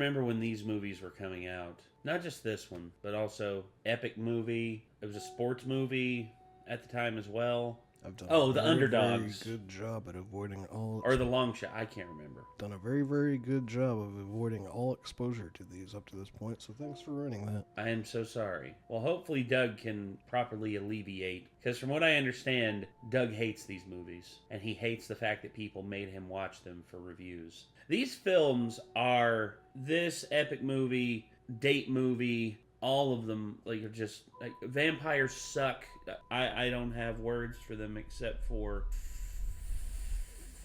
remember when these movies were coming out. Not just this one, but also Epic movie. It was a sports movie at the time as well. I've done the Underdogs. Very good job at avoiding all... Or The Long Shot. I can't remember. Done a very, very good job of avoiding all exposure to these up to this point, so thanks for running that. I am so sorry. Well, hopefully Doug can properly alleviate, because from what I understand, Doug hates these movies, and he hates the fact that people made him watch them for reviews. These films are this Epic movie, date movie, all of them are just vampires suck. I don't have words for them except for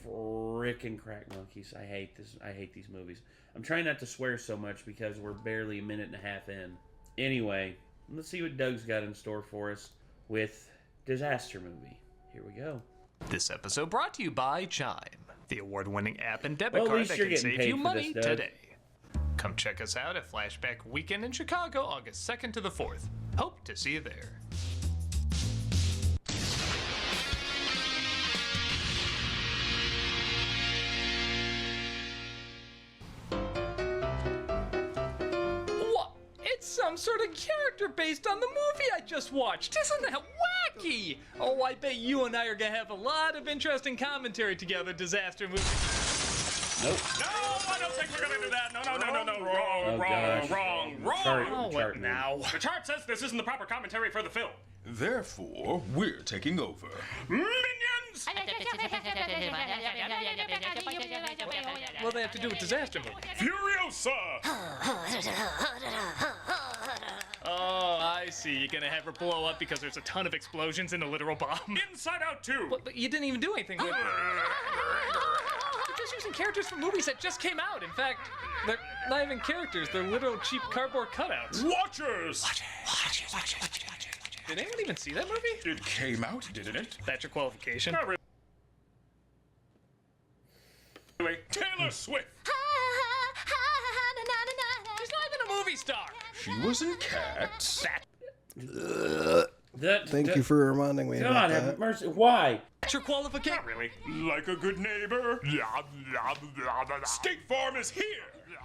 frickin' crack monkeys. I hate this. I hate these movies. I'm trying not to swear so much because we're barely a minute and a half in. Anyway, let's see what Doug's got in store for us with Disaster Movie. Here we go. This episode brought to you by Chime, the award-winning app and debit card that can save you money today. Come check us out at Flashback Weekend in Chicago, August 2nd to the 4th. Hope to see you there. What? It's some sort of character based on the movie I just watched. Isn't that wacky? Oh, I bet you and I are gonna have a lot of interesting commentary together, Disaster Movie. Nope. No, I don't think we're gonna do that. No. Wrong. Oh, what now? The chart says this isn't the proper commentary for the film. Therefore, we're taking over. Minions! What do they have to do with Disaster Movie? Furiosa! Oh, I see. You're gonna have her blow up because there's a ton of explosions in the literal bomb. Inside Out 2! But you didn't even do anything with it. You're just using characters from movies that just came out. In fact, they're not even characters. They're literal cheap cardboard cutouts. Watchers! Did anyone even see that movie? It came out, didn't it? That's your qualification. Not really. Taylor Swift! She's not even a movie star. She was in Cats. Thank you for reminding me about God that. have mercy. Why? That's your qualification. Not really. Like a good neighbor. State Farm is here!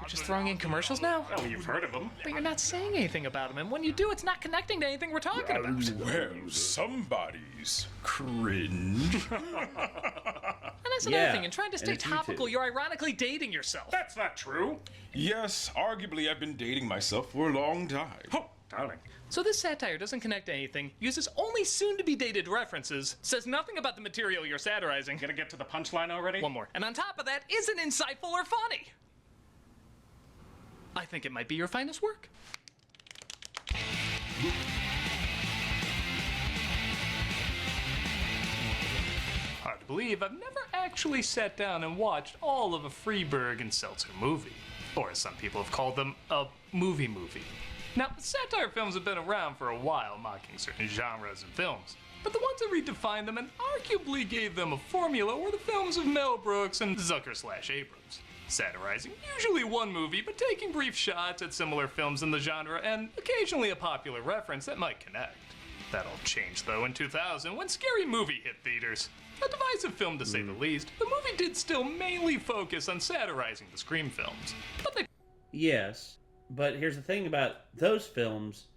You're just throwing in commercials now? Oh, you've heard of them. But you're not saying anything about them, and when you do, it's not connecting to anything we're talking about. Well, somebody's cringe. And that's another thing, in trying to stay it's you topical, two. you're ironically dating yourself. That's not true. Yes, arguably I've been dating myself for a long time. Oh, darling. So this satire doesn't connect to anything, uses only soon-to-be-dated references, says nothing about the material you're satirizing. Gonna get to the punchline already? One more. And on top of that, isn't insightful or funny. I think it might be your finest work. Hard to believe I've never actually sat down and watched all of a Freeberg and Seltzer movie. Or as some people have called them, a movie. Now, satire films have been around for a while, mocking certain genres and films. But the ones that redefined them and arguably gave them a formula were the films of Mel Brooks and Zucker/Abrams. Satirizing usually one movie, but taking brief shots at similar films in the genre and occasionally a popular reference that might connect. That all changed though in 2000 when Scary Movie hit theaters. A divisive film to say the least, the movie did still mainly focus on satirizing the Scream films. But they Yes, but here's the thing about those films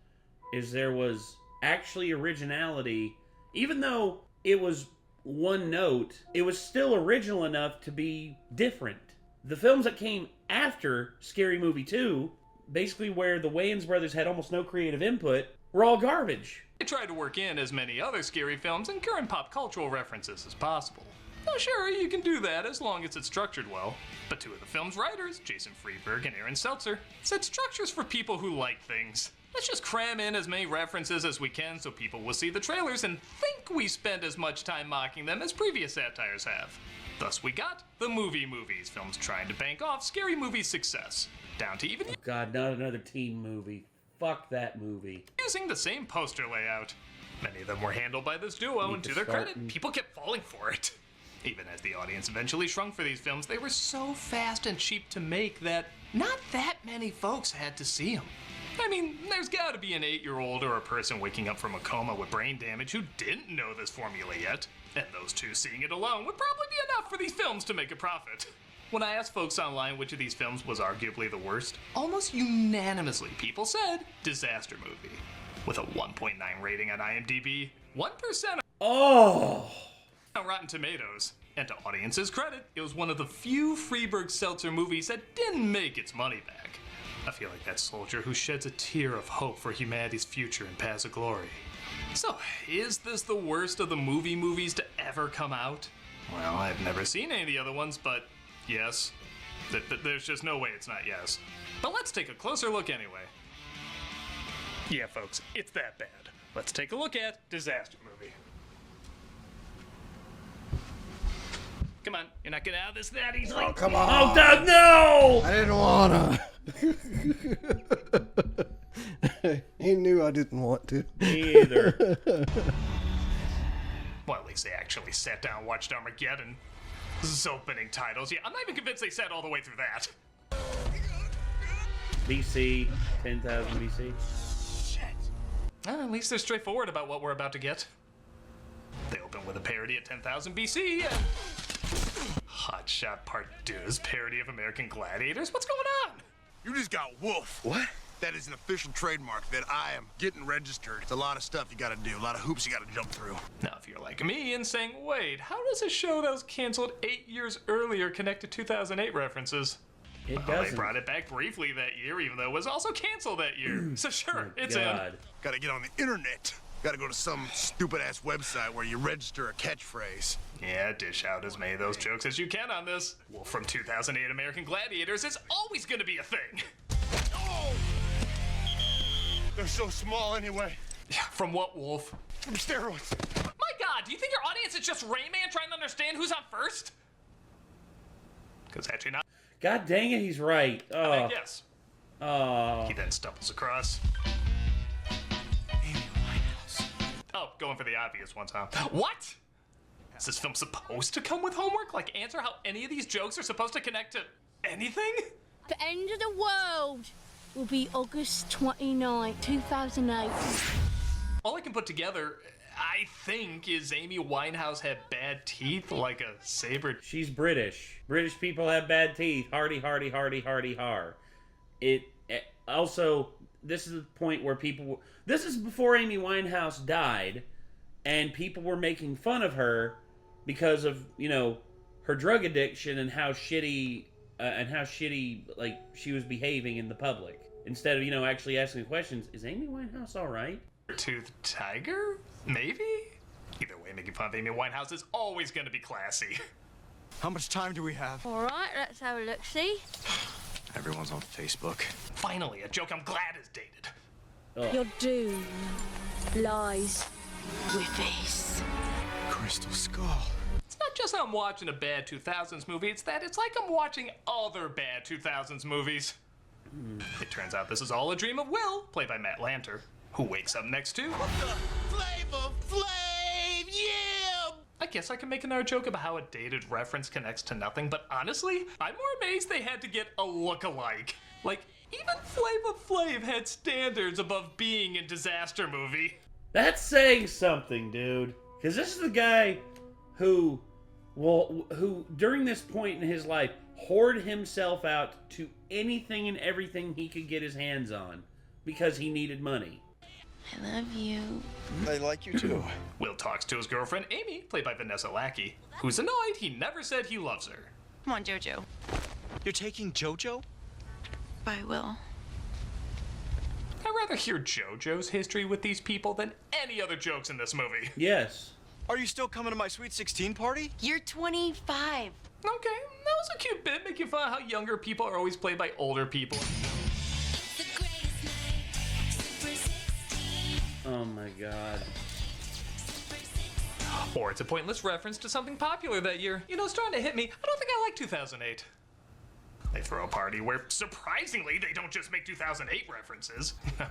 is there was actually originality. Even though it was one note, it was still original enough to be different. The films that came after Scary Movie 2, basically where the Wayans brothers had almost no creative input, were all garbage. tried to work in as many other scary films and current pop cultural references as possible. Now sure, you can do that as long as it's structured well, but two of the film's writers, Jason Freeberg and Aaron Seltzer, said structure's for people who like things. Let's just cram in as many references as we can so people will see the trailers and think we spend as much time mocking them as previous satires have. Thus we got the movies, films trying to bank off Scary Movie's success, down to even God, not another teen movie. Fuck that movie. using the same poster layout. Many of them were handled by this duo, and to their credit, people kept falling for it. Even as the audience eventually shrunk for these films, they were so fast and cheap to make that not that many folks had to see them. I mean, there's gotta be an 8-year-old or a person waking up from a coma with brain damage who didn't know this formula yet, and those two seeing it alone would probably be enough for these films to make a profit. When I asked folks online which of these films was arguably the worst, almost unanimously people said Disaster Movie. With a 1.9 rating on IMDb, 1% Oh! on Rotten Tomatoes. And to audience's credit, it was one of the few Freeburg-Seltzer movies that didn't make its money back. I feel like that soldier who sheds a tear of hope for humanity's future and paths of glory. So, is this the worst of the movies to ever come out? Well, I've never seen any of the other ones, but yes. There's just no way it's not yes. But let's take a closer look anyway. Yeah, folks, it's that bad. Let's take a look at Disaster Movie. Come on, you're not getting out of this that easily. Oh, come on. Oh, Doug, no! I didn't wanna. He knew I didn't want to. Me either. Well, at least they actually sat down and watched Armageddon. This is opening titles. Yeah, I'm not even convinced they sat all the way through that. BC, 10,000 BC. At least they're straightforward about what we're about to get. They open with a parody at 10,000 BC. Hot Shot Part 2's parody of American Gladiators. What's going on? You just got wolf. What? That is an official trademark that I am getting registered. It's a lot of stuff you gotta do, a lot of hoops you gotta jump through. Now, if you're like me and saying, wait, how does a show that was canceled 8 years earlier connect to 2008 references? It Well, doesn't. they brought it back briefly that year, even though it was also canceled that year. So sure, it's God. Gotta get on the internet. Gotta go to some stupid-ass website where you register a catchphrase. in. Yeah, dish out as many of those jokes as you can on this. Well, from 2008 American Gladiators is always gonna be a thing. Oh! They're so small anyway. Yeah, from what, Wolf? From steroids. My God, do you think your audience is just Rayman trying to understand who's on first? Because actually not. God dang it, he's right. Oh. Yes. Oh. He then stumbles across. Oh, going for the obvious ones, huh? What? Is this film supposed to come with homework? Like, answer how any of these jokes are supposed to connect to anything? The end of the world will be August 29, 2008. All I can put together, I think, is Amy Winehouse had bad teeth like a saber. She's British. British people have bad teeth. Hardy, hardy, hardy, hardy, har. Also, this is the point where people... This is before Amy Winehouse died, and people were making fun of her because of, you know, her drug addiction and how shitty, like, she was behaving in the public. Instead of, you know, actually asking questions, is Amy Winehouse all right? Tooth tiger? Maybe? Either way, making fun of Amy Winehouse is always going to be classy. How much time do we have? All right, let's have a look. See? Everyone's on Facebook. Finally, a joke I'm glad is dated. Your doom lies with this. Crystal Skull. It's not just that I'm watching a bad 2000s movie, it's that it's like I'm watching other bad 2000s movies. It turns out this is all a dream of Will, played by Matt Lanter, who wakes up next to... Flavor Flav, yeah! I guess I can make another joke about how a dated reference connects to nothing, but honestly, I'm more amazed they had to get a look-alike. Like, even Flavor Flav had standards above being in Disaster Movie. That's saying something, dude. Because this is the guy who during this point in his life, hoard himself out to anything and everything he could get his hands on because he needed money. I love you. I like you too. Will talks to his girlfriend Amy, played by Vanessa Lackey, who's annoyed he never said he loves her. Come on, Jojo. You're taking JoJo? Bye, Will. I'd rather hear JoJo's history with these people than any other jokes in this movie. Yes. Are you still coming to my Sweet 16 party? You're 25. Okay, that was a cute bit, making fun of how younger people are always played by older people. Oh my God. Or it's a pointless reference to something popular that year. You know, it's starting to hit me. I don't think I like 2008. They throw a party where, surprisingly, they don't just make 2008 references. No,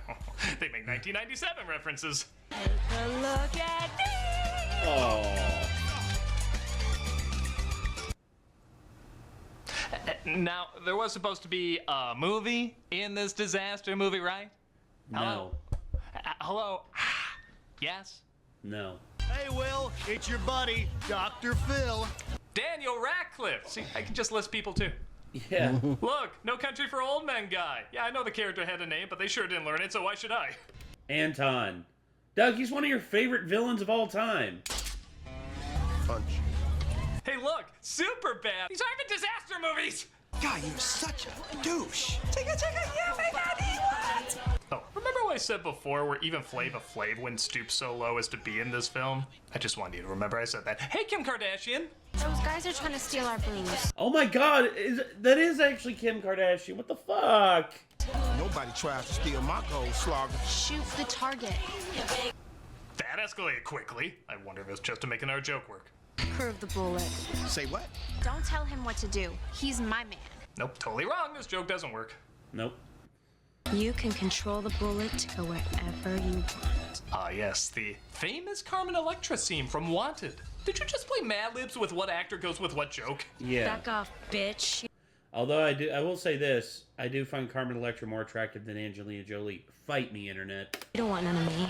they make 1997 references. Take a look at me. Oh. Now, there was supposed to be a movie in this Disaster Movie, right? No. Hello? Yes? No. Hey, Will, it's your buddy, Dr. Phil. Daniel Radcliffe. See, I can just list people too. Yeah. Look, No Country for Old Men guy. Yeah, I know the character had a name, but they sure didn't learn it, so why should I? Anton. Doug, he's one of your favorite villains of all time. Punch. Hey, look, Superbad. These aren't even disaster movies. God, you're such a douche. Oh, remember what I said before where even Flava Flav wouldn't stoop so low as to be in this film? I just wanted you to remember I said that. Hey, Kim Kardashian. Those guys are trying to steal our booze. Oh my god, that is actually Kim Kardashian. What the fuck? Nobody tries to steal my gold slogger. Shoot the target. That escalated quickly. I wonder if it's just to make another joke work. Curve the bullet. Say what? Don't tell him what to do. He's my man. Nope, totally wrong. This joke doesn't work. Nope. You can control the bullet to go wherever you want. Ah, yes, the famous Carmen Electra scene from Wanted. Did you just play Mad Libs with what actor goes with what joke? Yeah. Back off, bitch. Although I will say this, I do find Carmen Electra more attractive than Angelina Jolie. Fight me, internet. You don't want none of me.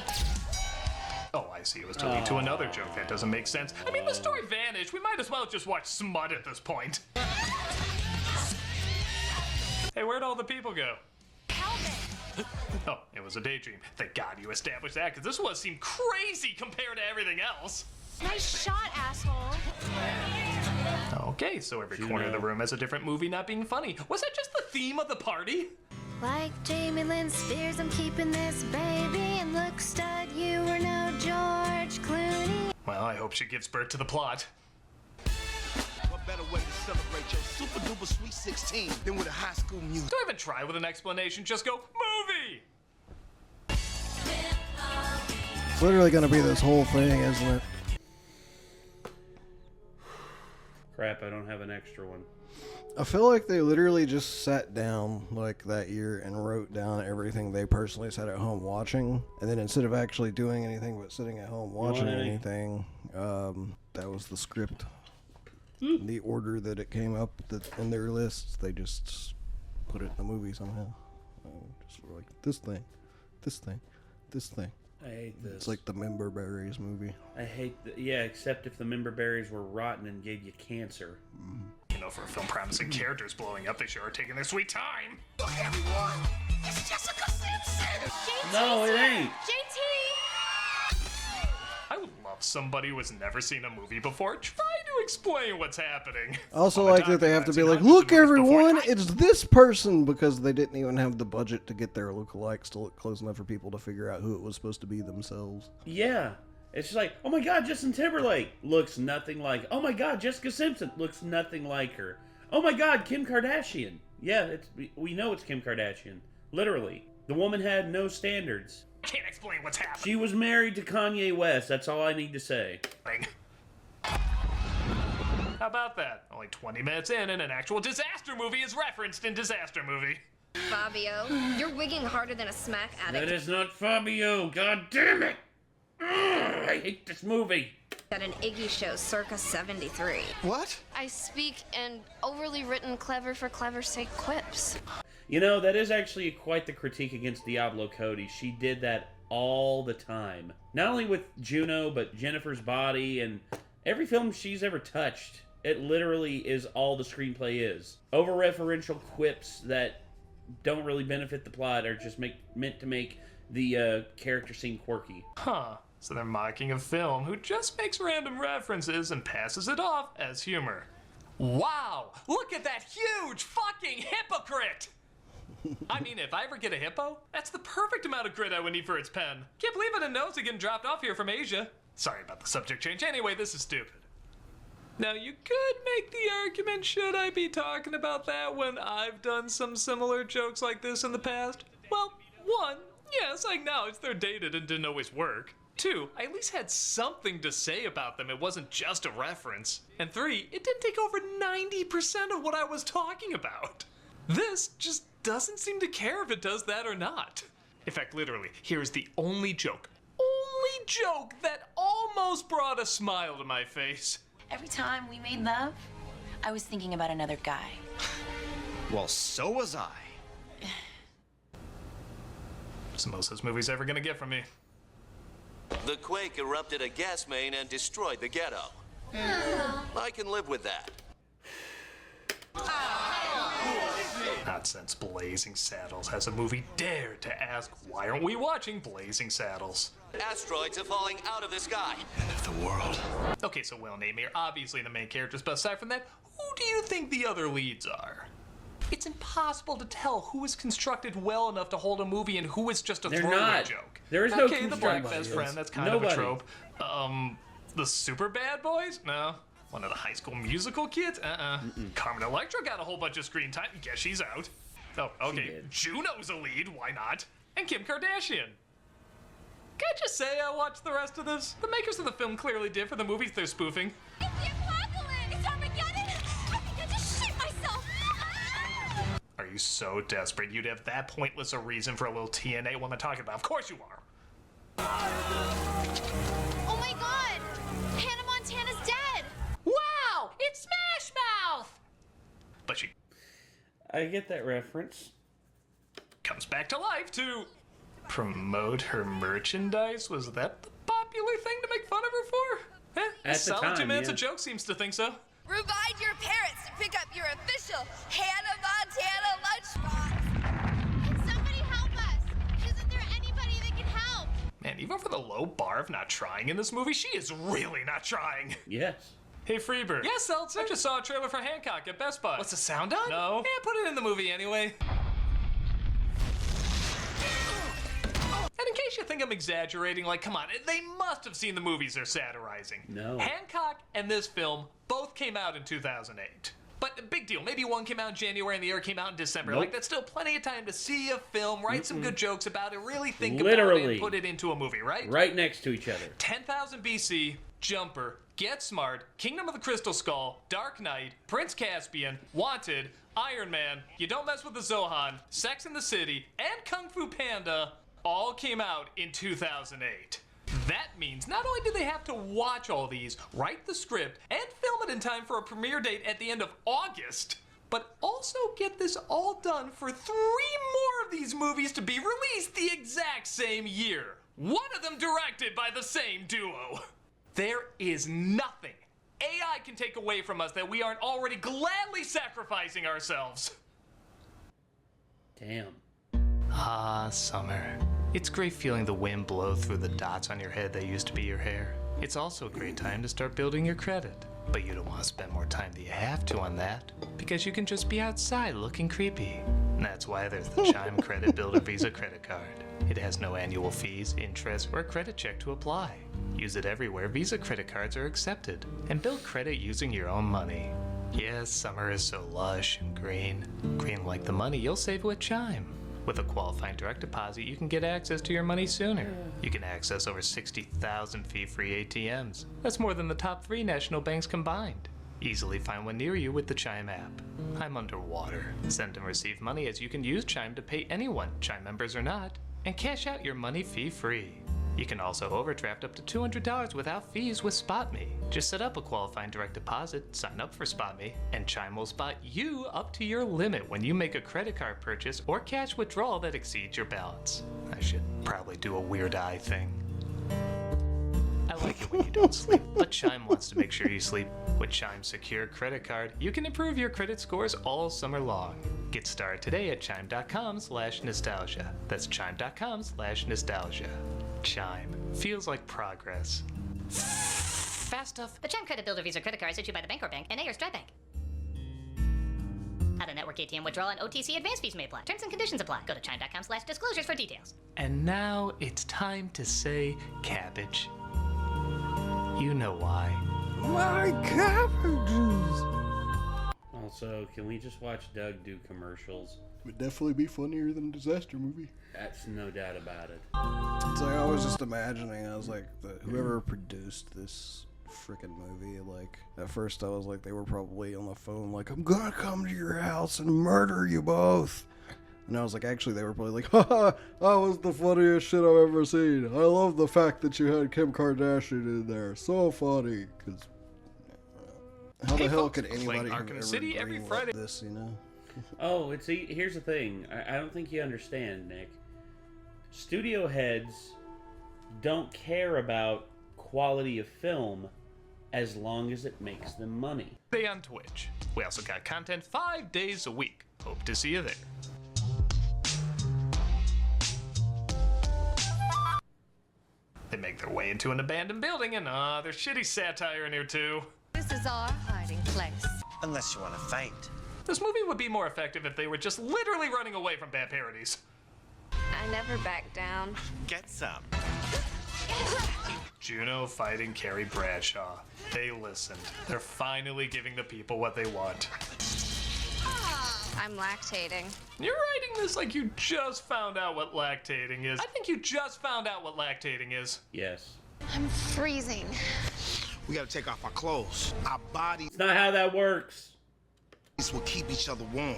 Oh, I see. It was to lead to another joke. That doesn't make sense. I mean, the story vanished. We might as well just watch smut at this point. Hey, where'd all the people go? Oh, it was a daydream. Thank God you established that, because this one seemed crazy compared to everything else. Nice shot, asshole. Okay, so every corner of the room has a different movie not being funny. Was that just the theme of the party? Like Jamie Lynn Spears, I'm keeping this baby. And look, stud, you were no George Clooney. Well, I hope she gives birth to the plot. What better way to celebrate your super duper sweet 16 than with a high school music? Don't even try with an explanation, just go, movie! It's literally going to be this whole thing, isn't it? Crap, I don't have an extra one. I feel like they literally just sat down like that year and wrote down everything they personally sat at home watching, and then instead of actually doing anything but sitting at home watching anything, that was the script. The order that it came up in their lists, they just put it in the movie somehow. Just like this thing, this thing, this thing. I hate this. It's like the Member Berries movie. I hate yeah, except if the member berries were rotten and gave you cancer. You know, for a film promising characters blowing up, they sure are taking their sweet time. Look, everyone, it's Jessica Simpson. No, it ain't. JT! I would love somebody who has never seen a movie before try to explain what's happening. I also All the like time that they have I've to be seen like, hundreds of look movies everyone, before. it's this person, because they didn't even have the budget to get their lookalikes to look close enough for people to figure out who it was supposed to be themselves. Yeah. It's just like, oh my god, Justin Timberlake looks nothing like. Oh my god, Jessica Simpson looks nothing like her. Oh my god, Kim Kardashian. Yeah, we know it's Kim Kardashian. Literally. The woman had no standards. Can't explain what's happening. She was married to Kanye West. That's all I need to say. How about that? Only 20 minutes in and an actual disaster movie is referenced in Disaster Movie. Fabio, you're wigging harder than a smack addict. That is not Fabio. God damn it. Ugh, I hate this movie. At an Iggy show circa 73. What? I speak in overly written, clever for clever's sake quips. You know, that is actually quite the critique against Diablo Cody. She did that all the time. Not only with Juno, but Jennifer's Body and every film she's ever touched. It literally is all the screenplay is. Over-referential quips that don't really benefit the plot are just meant to make the character seem quirky. Huh. So they're mocking a film who just makes random references and passes it off as humor. Wow! Look at that huge fucking hypocrite! I mean, if I ever get a hippo, that's the perfect amount of grit I would need for its pen. Can't believe it knows it getting dropped off here from Asia. Sorry about the subject change. Anyway, this is stupid. Now, you could make the argument, should I be talking about that when I've done some similar jokes like this in the past? Well, one, yes, I acknowledge they're dated and didn't always work. Two, I at least had something to say about them. It wasn't just a reference. And three, it didn't take over 90% of what I was talking about. This just doesn't seem to care if it does that or not. In fact, literally, here's the only joke that almost brought a smile to my face. Every time we made love, I was thinking about another guy. Well, so was I. It's the most this movie's ever gonna get from me. The quake erupted a gas main and destroyed the ghetto. I can live with that. Not since Blazing Saddles has a movie dared to ask, why aren't we watching Blazing Saddles? Asteroids are falling out of the sky. End of the world. Okay, so Will and Amy are obviously the main characters, but aside from that, who do you think the other leads are? It's impossible to tell who is constructed well enough to hold a movie and who is just a They're throwaway not. joke. There is no Okay, the black construction. best friend, that's kind of a trope. The super bad boys? No. One of the High School Musical kids? Carmen Electra got a whole bunch of screen time. Guess she's out. Oh, okay. Juno's a lead. Why not? And Kim Kardashian. Can I just say I watched the rest of this? The makers of the film clearly did for the movies they're spoofing. It's the apocalypse! It's Armageddon! I think I just shit myself! Are you so desperate you'd have that pointless a reason for a little TNA one to talk about? Of course you are. Oh my god! Hannah Montana's dead! Wow! It's Smash Mouth! But she I get that reference. comes back to life to promote her merchandise. Was that the popular thing to make fun of her for? At the Solid time, 2 minutes yeah. of joke seems to think so. Remind your parents to pick up your official Hannah Montana lunchbox! Can somebody help us? Isn't there anybody that can help? Man, even for the low bar of not trying in this movie, she is really not trying. Yes. Hey, Freebird. Yes, Seltzer. I just saw a trailer for Hancock at Best Buy. What's the sound on? No. Yeah, put it in the movie anyway. And in case you think I'm exaggerating, like, come on, they must have seen the movies they're satirizing. No. Hancock and this film both came out in 2008. But big deal, maybe one came out in January and the other came out in December. Nope. Like, that's still plenty of time to see a film, write some good jokes about it, really think about it Literally. and put it into a movie, right? Right next to each other. 10,000 BC, Jumper, Get Smart, Kingdom of the Crystal Skull, Dark Knight, Prince Caspian, Wanted, Iron Man, You Don't Mess with the Zohan, Sex and the City, and Kung Fu Panda all came out in 2008. That means not only did they have to watch all these, write the script, and film it in time for a premiere date at the end of August, but also get this all done for 3 more of these movies to be released the exact same year. One of them directed by the same duo. There is nothing AI can take away from us that we aren't already gladly sacrificing ourselves. Damn. Ah, summer. It's great feeling the wind blow through the dots on your head that used to be your hair. It's also a great time to start building your credit. But you don't want to spend more time than you have to on that, because you can just be outside looking creepy. And that's why there's the Chime Credit Builder Visa credit card. It has no annual fees, interest, or credit check to apply. Use it everywhere Visa credit cards are accepted, and build credit using your own money. Yes, summer is so lush and green. Green like the money you'll save with Chime. With a qualifying direct deposit, you can get access to your money sooner. You can access over 60,000 fee-free ATMs. That's more than the top 3 national banks combined. Easily find one near you with the Chime app. I'm underwater. Send and receive money as you can use Chime to pay anyone, Chime members or not, and cash out your money fee-free. You can also overdraft up to $200 without fees with SpotMe. Just set up a qualifying direct deposit, sign up for SpotMe, and Chime will spot you up to your limit when you make a credit card purchase or cash withdrawal that exceeds your balance. I should probably do a weird eye thing. I like it when you don't sleep, but Chime wants to make sure you sleep. With Chime's secure credit card, you can improve your credit scores all summer long. Get started today at chime.com/nostalgia. That's chime.com/nostalgia. Chime. Feels like progress. Fast stuff. The Chime Credit Builder Visa credit card is issued by the Bancorp Bank, NA or Stripe Bank. Out-of-network ATM withdrawal and OTC advance fees may apply. Terms and conditions apply. Go to chime.com/disclosures for details. And now it's time to say cabbage. You know why. My cabbages! Also, can we just watch Doug do commercials? Would definitely be funnier than a disaster movie. That's no doubt about it. It's like I was just imagining, I was like, whoever produced this freaking movie, like, at first I was like, they were probably on the phone like, I'm gonna come to your house and murder you both. And I was like, actually, they were probably like, haha, that was the funniest shit I've ever seen. I love the fact that you had Kim Kardashian in there. So funny. Because how the hell could anybody have ever City every Friday. this, you know? Oh, here's the thing. I don't think you understand, Nick. Studio heads don't care about quality of film. as long as it makes them money. They on Twitch. We also got content 5 days a week. Hope to see you there. They make their way into an abandoned building and there's shitty satire in here too. This is our hiding place. Unless you want to fight. This movie would be more effective if they were just literally running away from bad parodies. I never back down. Get some. Juno fighting Carrie Bradshaw. They listened. They're finally giving the people what they want. I'm lactating. You're writing this like you just found out what lactating is. I think you just found out what lactating is. Yes. I'm freezing. We gotta take off our clothes. Our bodies It's not how that works. will keep each other warm.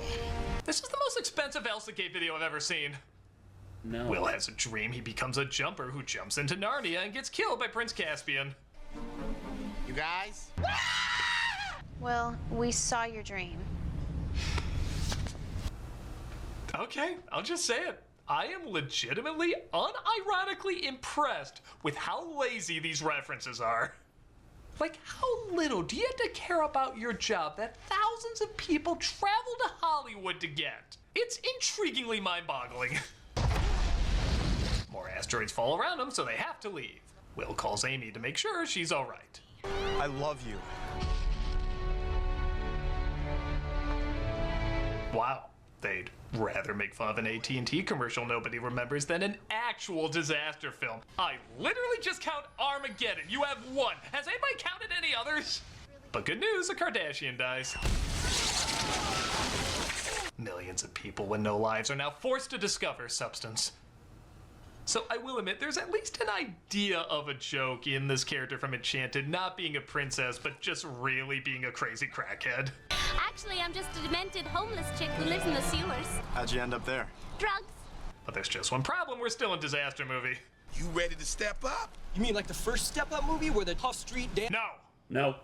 This is the most expensive Elsa Gate video I've ever seen. No. Will has a dream he becomes a jumper who jumps into Narnia and gets killed by Prince Caspian. You guys? Well, we saw your dream. Okay, I'll just say it. I am legitimately, unironically impressed with how lazy these references are. Like, how little do you have to care about your job that thousands of people travel to Hollywood to get? It's intriguingly mind-boggling. More asteroids fall around them, so they have to leave. Will calls Amy to make sure she's all right. I love you. Wow. They'd rather make fun of an AT&T commercial nobody remembers than an actual disaster film. I literally just count Armageddon. You have one. Has anybody counted any others? But good news, a Kardashian dies. Millions of people with no lives are now forced to discover substance. So I will admit, there's at least an idea of a joke in this character from Enchanted not being a princess, but just really being a crazy crackhead. Actually, I'm just a demented homeless chick who lives in the sewers. How'd you end up there? Drugs. But there's just one problem, we're still in disaster movie. You ready to step up? You mean like the first Step Up movie where the tough street dance? No.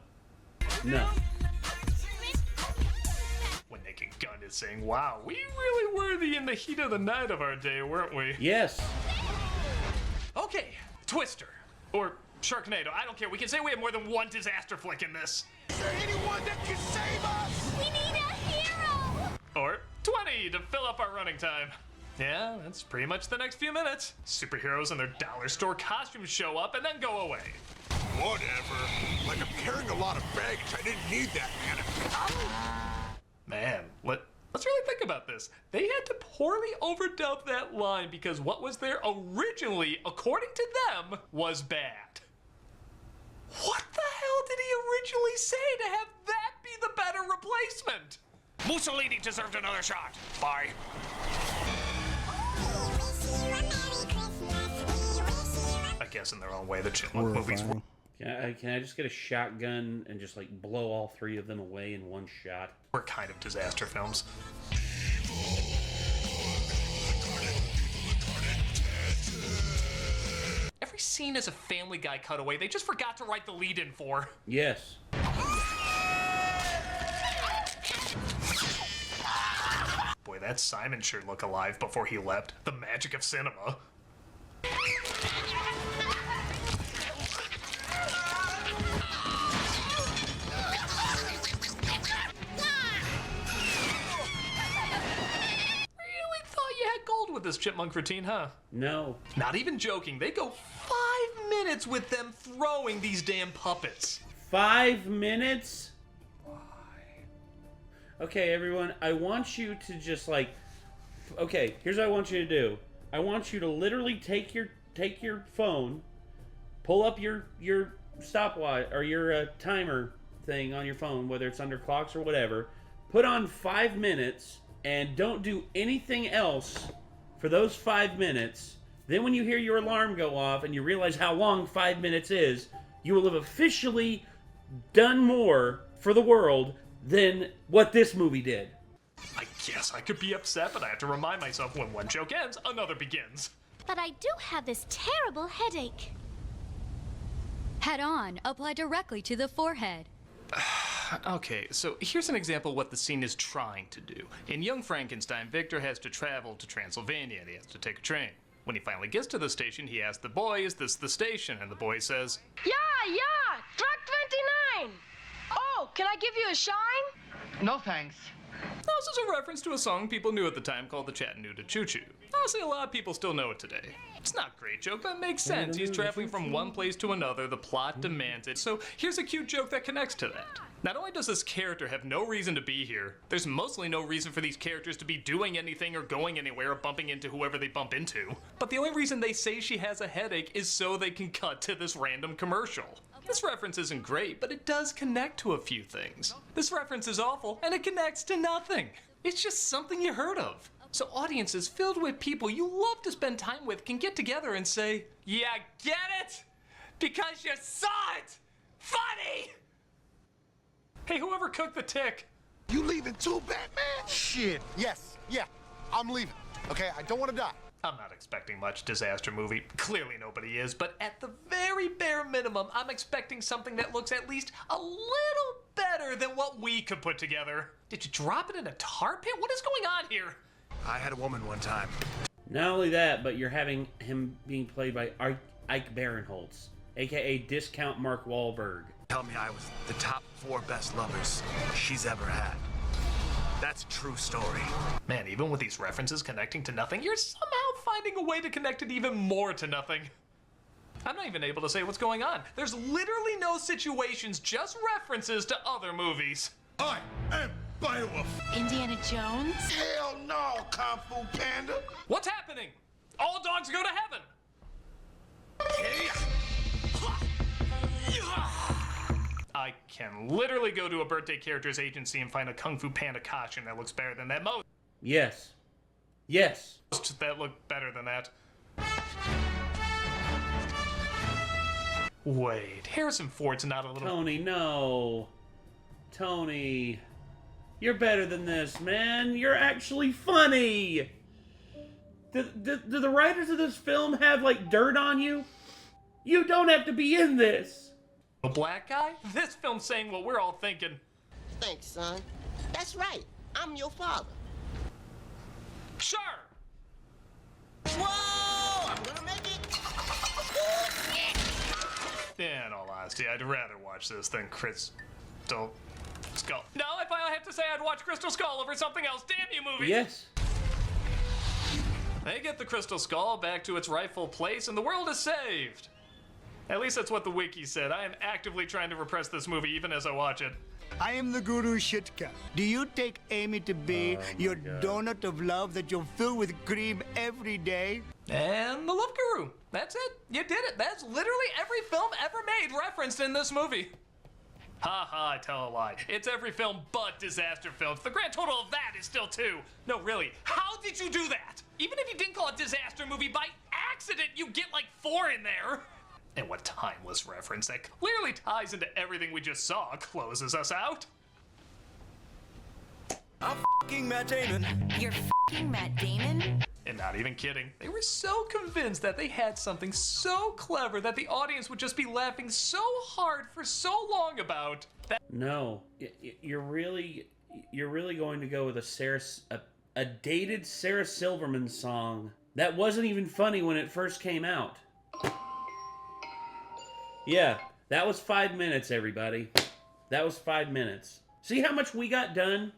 No. When Naked Gun is saying, wow, we really were in the heat of the night of our day, weren't we? Yes. Okay, Twister. Or Sharknado, I don't care. We can say we have more than one disaster flick in this. Is there anyone that can save us? We need a hero! Or 20 to fill up our running time. Yeah, that's pretty much the next few minutes. Superheroes in their dollar store costumes show up and then go away. Whatever. Like, I'm carrying a lot of baggage. I didn't need that, man. Man, let's really think about this. They had to poorly overdub that line because what was there originally, according to them, was bad. What the hell did he originally say to have that be the better replacement? Mussolini deserved another shot. Bye. I guess in their own way, the Chipmunk movies were... Can I just get a shotgun and just like blow all three of them away in one shot? We're kind of disaster films. Every scene is a Family Guy cutaway they just forgot to write the lead in for. Yes. Boy, that Simon sure looked alive before he left. The magic of cinema. With this Chipmunk routine, huh? No. Not even joking. They go 5 minutes with them throwing these damn puppets. 5 minutes? Why? Okay, everyone, I want you to just like... Okay, here's what I want you to do. I want you to literally take your phone, pull up your stopwatch or your timer thing on your phone, whether it's under clocks or whatever, put on 5 minutes, and don't do anything else for those 5 minutes. Then when you hear your alarm go off and you realize how long 5 minutes is, you will have officially done more for the world than what this movie did. I guess I could be upset, but I have to remind myself when one joke ends, another begins. But I do have this terrible headache. Head on, apply directly to the forehead. Okay, so here's an example of what the scene is trying to do. In Young Frankenstein, Victor has to travel to Transylvania and he has to take a train. When he finally gets to the station, he asks the boy, is this the station? And the boy says, Yeah, Truck 29! Oh, can I give you a shine? No thanks. This is a reference to a song people knew at the time called the Chattanooga Choo Choo. Honestly, a lot of people still know it today. It's not a great joke, but it makes sense. He's traveling from one place to another, the plot demands it, so here's a cute joke that connects to that. Not only does this character have no reason to be here, there's mostly no reason for these characters to be doing anything or going anywhere or bumping into whoever they bump into. But the only reason they say she has a headache is so they can cut to this random commercial. This reference isn't great, but it does connect to a few things. This reference is awful, and it connects to nothing. It's just something you heard of. So audiences filled with people you love to spend time with can get together and say, "Yeah, get it? Because you saw it! Funny!" Hey, whoever cooked the tick. You leaving too, Batman? Shit. Yes. Yeah. I'm leaving. Okay, I don't want to die. I'm not expecting much disaster movie. Clearly nobody is, but at the very bare minimum, I'm expecting something that looks at least a little better than what we could put together. Did you drop it in a tar pit? What is going on here? I had a woman one time. Not only that, but you're having him being played by Ike Barinholtz, aka Discount Mark Wahlberg. Tell me I was the top 4 best lovers she's ever had. That's a true story. Man, even with these references connecting to nothing, you're somehow finding a way to connect it even more to nothing. I'm not even able to say what's going on. There's literally no situations, just references to other movies. I am Beowulf. Indiana Jones? Hell no, Kung Fu Panda. What's happening? All dogs go to heaven. I can literally go to a birthday characters agency and find a Kung Fu Panda costume that looks better than that. Yes. Yes. That look better than that. Wait, Harrison Ford's not a little... Tony, no. Tony. You're better than this, man. You're actually funny. Do the writers of this film have, like, dirt on you? You don't have to be in this. A black guy? This film's saying what we're all thinking. Thanks, son. That's right. I'm your father. Sure. Whoa! I'm gonna make it. In all honesty, I'd rather watch this than Crystal Skull. No, if I have to say I'd watch Crystal Skull over something else. Damn you, movie! Yes. They get the Crystal Skull back to its rightful place and the world is saved. At least that's what the wiki said. I am actively trying to repress this movie even as I watch it. I am the Guru Shitka. Do you take Amy to be your donut of love that you'll fill with cream every day? And the Love Guru. That's it. You did it. That's literally every film ever made referenced in this movie. Ha ha, I tell a lie. It's every film but disaster films. The grand total of that is still 2. No, really. How did you do that? Even if you didn't call it disaster movie by accident, you get like 4 in there. And what timeless reference that clearly ties into everything we just saw closes us out. I'm f***ing Matt Damon. You're f***ing Matt Damon? And not even kidding. They were so convinced that they had something so clever that the audience would just be laughing so hard for so long about that. No, you're really going to go with a dated Sarah Silverman song that wasn't even funny when it first came out. Yeah, that was 5 minutes, everybody. That was 5 minutes. See how much we got done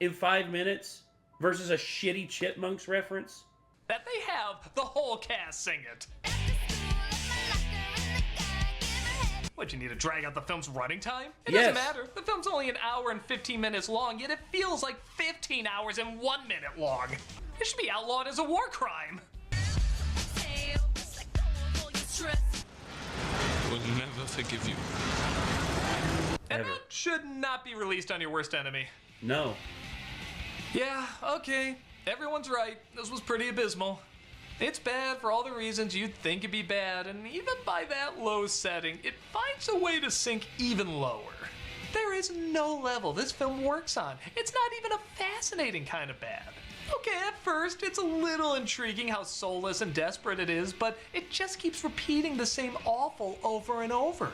in 5 minutes versus a shitty Chipmunks reference? That they have the whole cast sing it. What, you need to drag out the film's running time? It doesn't matter. The film's only 1 hour and 15 minutes long, yet it feels like 15 hours and 1 minute long. It should be outlawed as a war crime. Will never forgive you. And that should not be released on your worst enemy. No. Yeah, okay. Everyone's right. This was pretty abysmal. It's bad for all the reasons you'd think it'd be bad, and even by that low setting, it finds a way to sink even lower. There is no level this film works on. It's not even a fascinating kind of bad. Okay, at first, it's a little intriguing how soulless and desperate it is, but it just keeps repeating the same awful over and over.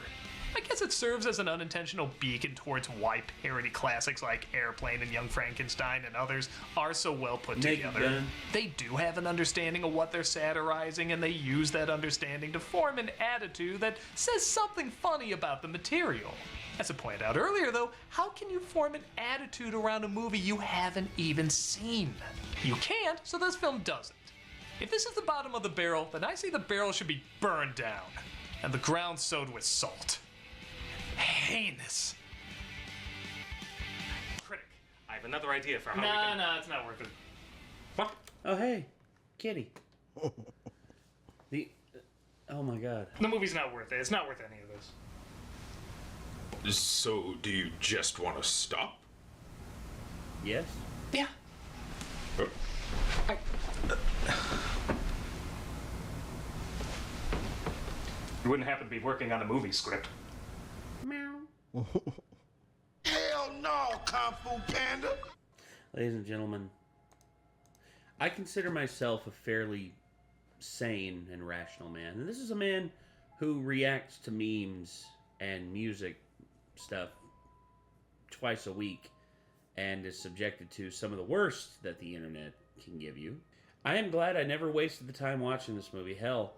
I guess it serves as an unintentional beacon towards why parody classics like Airplane and Young Frankenstein and others are so well put together. They do have an understanding of what they're satirizing, and they use that understanding to form an attitude that says something funny about the material. As I pointed out earlier, though, how can you form an attitude around a movie you haven't even seen? You can't, so this film doesn't. If this is the bottom of the barrel, then I say the barrel should be burned down, and the ground sowed with salt. Heinous. Critic, I have another idea for how we can... Nah, it's not worth it. What? Oh, hey, kitty. Oh my god. The movie's not worth it. It's not worth any of this. So, do you just want to stop? Yes. Yeah. You wouldn't happen to be working on a movie script. Meow. Hell no, Kung Fu Panda. Ladies and gentlemen, I consider myself a fairly sane and rational man. And this is a man who reacts to memes and music stuff twice a week and is subjected to some of the worst that the internet can give you. I am glad I never wasted the time watching this movie. Hell,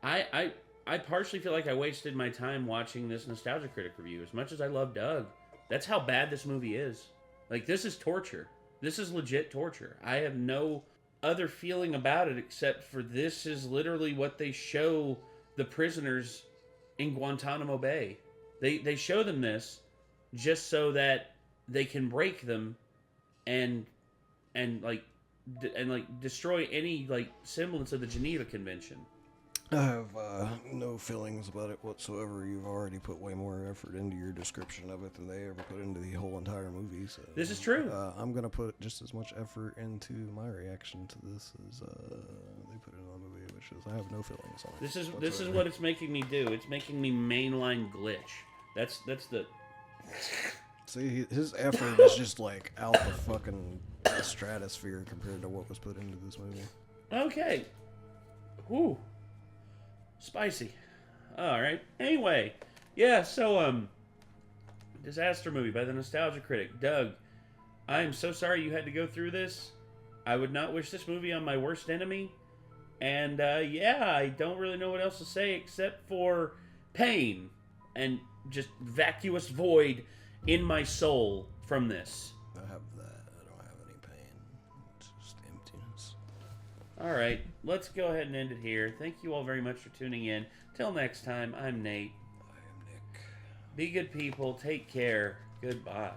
I partially feel like I wasted my time watching this Nostalgia Critic review. As much as I love Doug, that's how bad this movie is. Like, this is torture. This is legit torture. I have no other feeling about it except for this is literally what they show the prisoners in Guantanamo Bay. They show them this just so that they can break them and destroy any semblance of the Geneva Convention. I have no feelings about it whatsoever. You've already put way more effort into your description of it than they ever put into the whole entire movie. So this is true. I'm going to put just as much effort into my reaction to this as they put into the movie, which is I have no feelings on it. This is what it's making me do. It's making me mainline glitch. That's the... See, his effort is just like out the fucking stratosphere compared to what was put into this movie. Okay. Whew. Spicy. Alright. Anyway. Yeah, so, Disaster Movie by the Nostalgia Critic. Doug, I am so sorry you had to go through this. I would not wish this movie on my worst enemy. And, yeah, I don't really know what else to say except for pain and just vacuous void in my soul from this. I have that. I don't have any pain. It's just emptiness. Alright, let's go ahead and end it here. Thank you all very much for tuning in. Till next time, I'm Nate. I am Nick. Be good people. Take care. Goodbye.